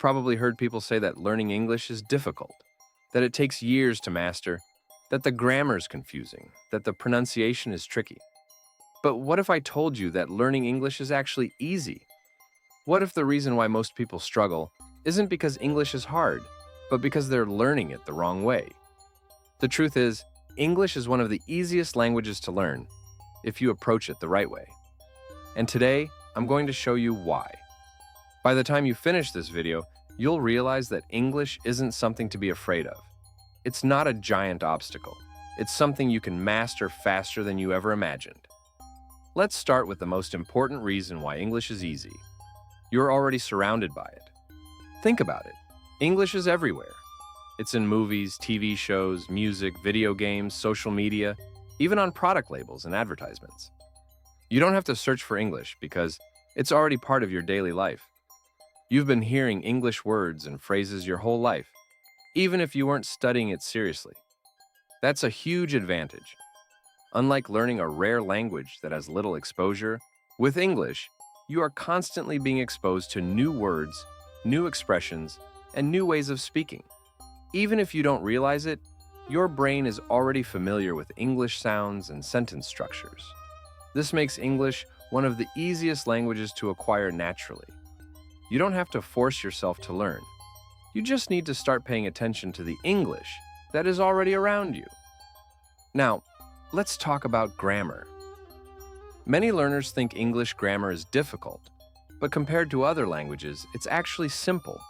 probably heard people say that learning English is difficult, that it takes years to master, that the grammar is confusing, that the pronunciation is tricky. But what if I told you that learning English is actually easy? What if the reason why most people struggle isn't because English is hard, but because they're learning it the wrong way? The truth is, English is one of the easiest languages to learn if you approach it the right way. And today, I'm going to show you why. By the time you finish this video, you'll realize that English isn't something to be afraid of. It's not a giant obstacle. It's something you can master faster than you ever imagined. Let's start with the most important reason why English is easy. You're already surrounded by it. Think about it. English is everywhere. It's in movies, TV shows, music, video games, social media, even on product labels and advertisements. You don't have to search for English because it's already part of your daily life. You've been hearing English words and phrases your whole life, even if you weren't studying it seriously. That's a huge advantage. Unlike learning a rare language that has little exposure, with English, you are constantly being exposed to new words, new expressions, and new ways of speaking. Even if you don't realize it, your brain is already familiar with English sounds and sentence structures. This makes English one of the easiest languages to acquire naturally. You don't have to force yourself to learn. You just need to start paying attention to the English that is already around you. Now, let's talk about grammar. Many learners think English grammar is difficult, but compared to other languages, it's actually simple.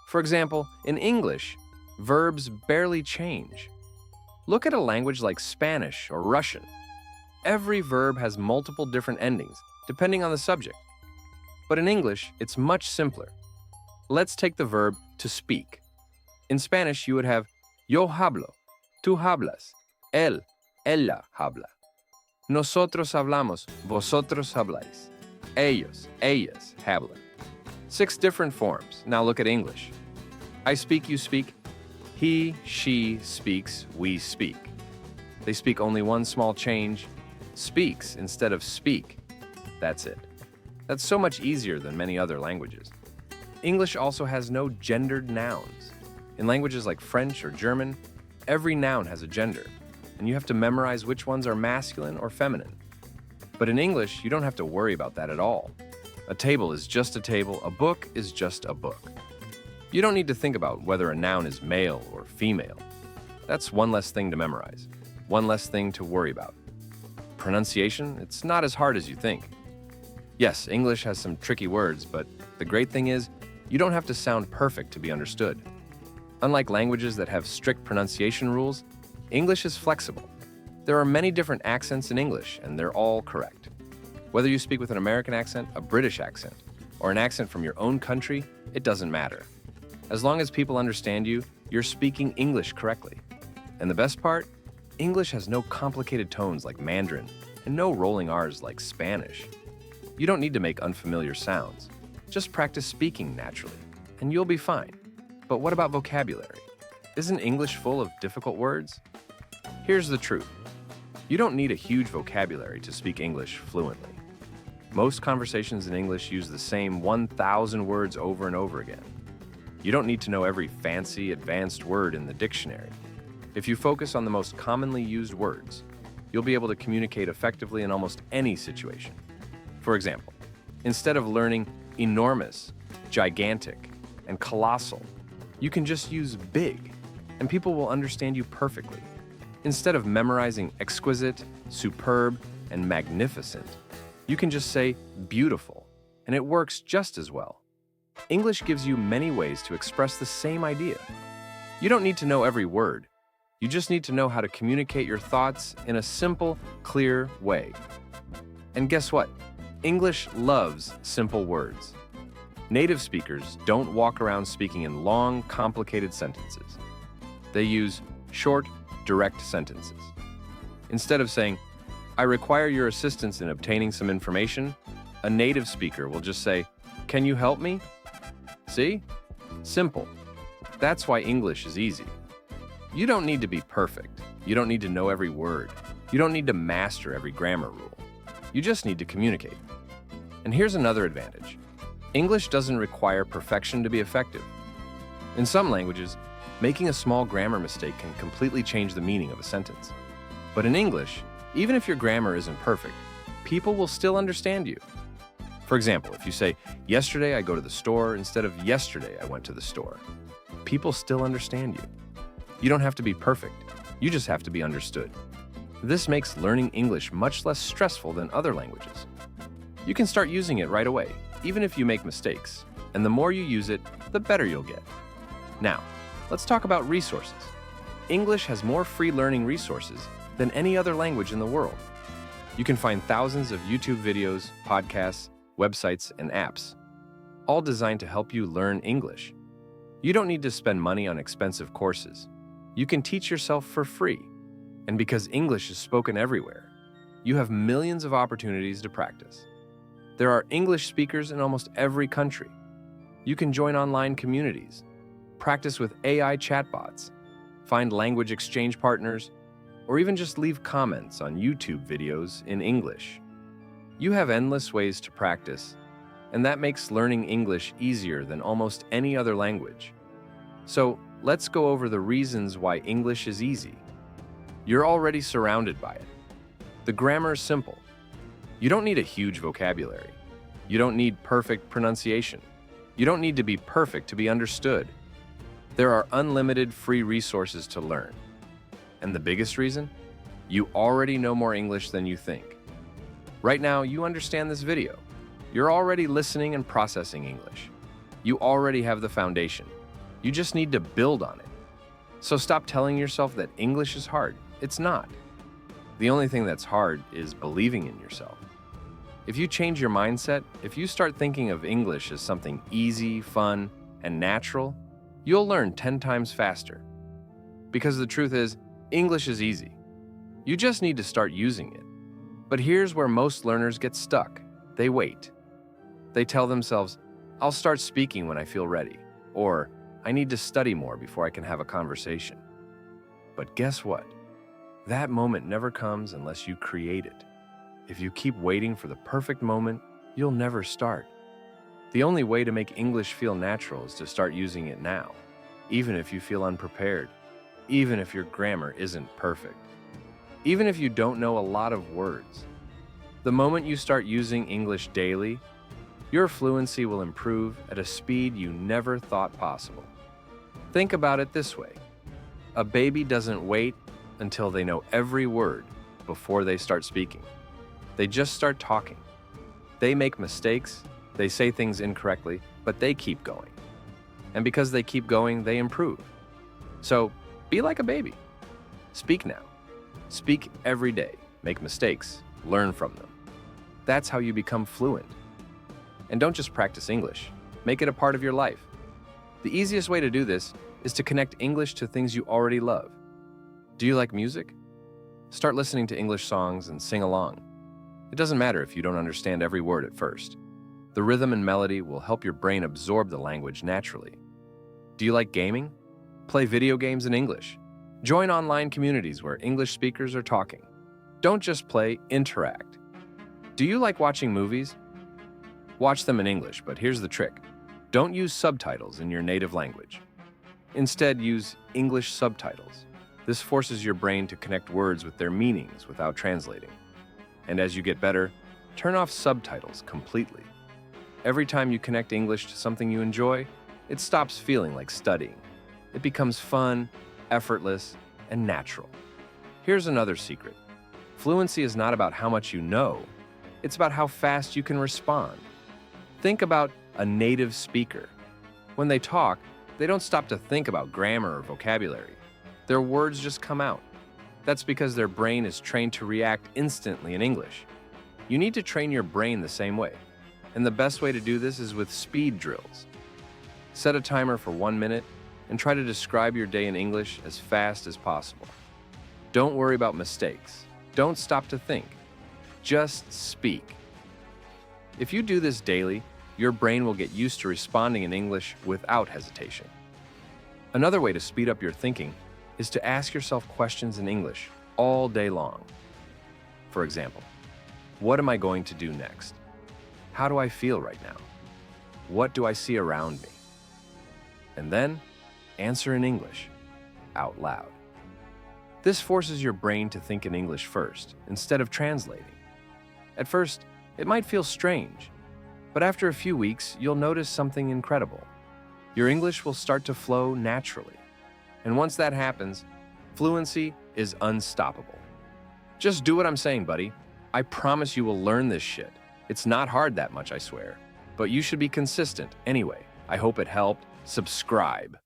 For example, in English, verbs barely change. Look at a language like Spanish or Russian. Every verb has multiple different endings, depending on the subject. But in English, it's much simpler. Let's take the verb to speak. In Spanish, you would have yo hablo, tú hablas, él, ella habla. Nosotros hablamos, vosotros habláis. Ellos, ellas hablan. 6 different forms. Now look at English. I speak, you speak. He, she speaks, we speak. They speak only one small change. Speaks instead of speak. That's it. That's so much easier than many other languages. English also has no gendered nouns. In languages like French or German, every noun has a gender, and you have to memorize which ones are masculine or feminine. But in English, you don't have to worry about that at all. A table is just a table, a book is just a book. You don't need to think about whether a noun is male or female. That's one less thing to memorize, one less thing to worry about. Pronunciation, it's not as hard as you think. Yes, English has some tricky words, but the great thing is, you don't have to sound perfect to be understood. Unlike languages that have strict pronunciation rules, English is flexible. There are many different accents in English, and they're all correct. Whether you speak with an American accent, a British accent, or an accent from your own country, it doesn't matter. As long as people understand you, you're speaking English correctly. And the best part? English has no complicated tones like Mandarin, and no rolling R's like Spanish. You don't need to make unfamiliar sounds. Just practice speaking naturally, and you'll be fine. But what about vocabulary? Isn't English full of difficult words? Here's the truth. You don't need a huge vocabulary to speak English fluently. Most conversations in English use the same 1,000 words over and over again. You don't need to know every fancy, advanced word in the dictionary. If you focus on the most commonly used words, you'll be able to communicate effectively in almost any situation. For example, instead of learning enormous, gigantic, and colossal, you can just use big, and people will understand you perfectly. Instead of memorizing exquisite, superb, and magnificent, you can just say beautiful, and it works just as well. English gives you many ways to express the same idea. You don't need to know every word. You just need to know how to communicate your thoughts in a simple, clear way. And guess what? English loves simple words. Native speakers don't walk around speaking in long, complicated sentences. They use short, direct sentences. Instead of saying, I require your assistance in obtaining some information, a native speaker will just say, can you help me? See? Simple. That's why English is easy. You don't need to be perfect. You don't need to know every word. You don't need to master every grammar rule. You just need to communicate. And here's another advantage. English doesn't require perfection to be effective. In some languages, making a small grammar mistake can completely change the meaning of a sentence. But in English, even if your grammar isn't perfect, people will still understand you. For example, if you say, "Yesterday I go to the store," instead of "Yesterday I went to the store," people still understand you. You don't have to be perfect, you just have to be understood. This makes learning English much less stressful than other languages. You can start using it right away, even if you make mistakes, and the more you use it, the better you'll get. Now, let's talk about resources. English has more free learning resources than any other language in the world. You can find thousands of YouTube videos, podcasts, websites, and apps, all designed to help you learn English. You don't need to spend money on expensive courses. You can teach yourself for free. And because English is spoken everywhere, you have millions of opportunities to practice. There are English speakers in almost every country. You can join online communities, practice with AI chatbots, find language exchange partners, or even just leave comments on YouTube videos in English. You have endless ways to practice, and that makes learning English easier than almost any other language. So, let's go over the reasons why English is easy. You're already surrounded by it. The grammar is simple. You don't need a huge vocabulary. You don't need perfect pronunciation. You don't need to be perfect to be understood. There are unlimited free resources to learn. And the biggest reason? You already know more English than you think. Right now, you understand this video. You're already listening and processing English. You already have the foundation. You just need to build on it. So stop telling yourself that English is hard. It's not. The only thing that's hard is believing in yourself. If you change your mindset, if you start thinking of English as something easy, fun, and natural, you'll learn 10 times faster. Because the truth is, English is easy. You just need to start using it. But here's where most learners get stuck. They wait. They tell themselves, "I'll start speaking when I feel ready," or "I need to study more before I can have a conversation." But guess what? That moment never comes unless you create it. If you keep waiting for the perfect moment, you'll never start. The only way to make English feel natural is to start using it now, even if you feel unprepared, even if your grammar isn't perfect, even if you don't know a lot of words. The moment you start using English daily, your fluency will improve at a speed you never thought possible. Think about it this way. A baby doesn't wait until they know every word before they start speaking. They just start talking. They make mistakes, they say things incorrectly, but they keep going. And because they keep going, they improve. So, be like a baby. Speak now. Speak every day. Make mistakes. Learn from them. That's how you become fluent. And don't just practice English. Make it a part of your life. The easiest way to do this is to connect English to things you already love. Do you like music? Start listening to English songs and sing along. It doesn't matter if you don't understand every word at first. The rhythm and melody will help your brain absorb the language naturally. Do you like gaming? Play video games in English. Join online communities where English speakers are talking. Don't just play, interact. Do you like watching movies? Watch them in English, but here's the trick. Don't use subtitles in your native language. Instead, use English subtitles. This forces your brain to connect words with their meanings without translating. And as you get better, turn off subtitles completely. Every time you connect English to something you enjoy, it stops feeling like studying. It becomes fun, effortless, and natural. Here's another secret. Fluency is not about how much you know, it's about how fast you can respond. Think about a native speaker. When they talk, they don't stop to think about grammar or vocabulary. Their words just come out. That's because their brain is trained to react instantly in English. You need to train your brain the same way. And the best way to do this is with speed drills. Set a timer for 1 minute and try to describe your day in English as fast as possible. Don't worry about mistakes. Don't stop to think. Just speak. If you do this daily, your brain will get used to responding in English without hesitation. Another way to speed up your thinking is to ask yourself questions in English all day long. For example, what am I going to do next? How do I feel right now? what do I see around me? And then answer in English, out loud. This forces your brain to think in English first, instead of translating. At first, it might feel strange, but after a few weeks, you'll notice something incredible. Your English will start to flow naturally. And once that happens, fluency is unstoppable. Just do what I'm saying, buddy. I promise you will learn this shit. It's not hard that much, I swear. But you should be consistent anyway. I hope it helped. Subscribe.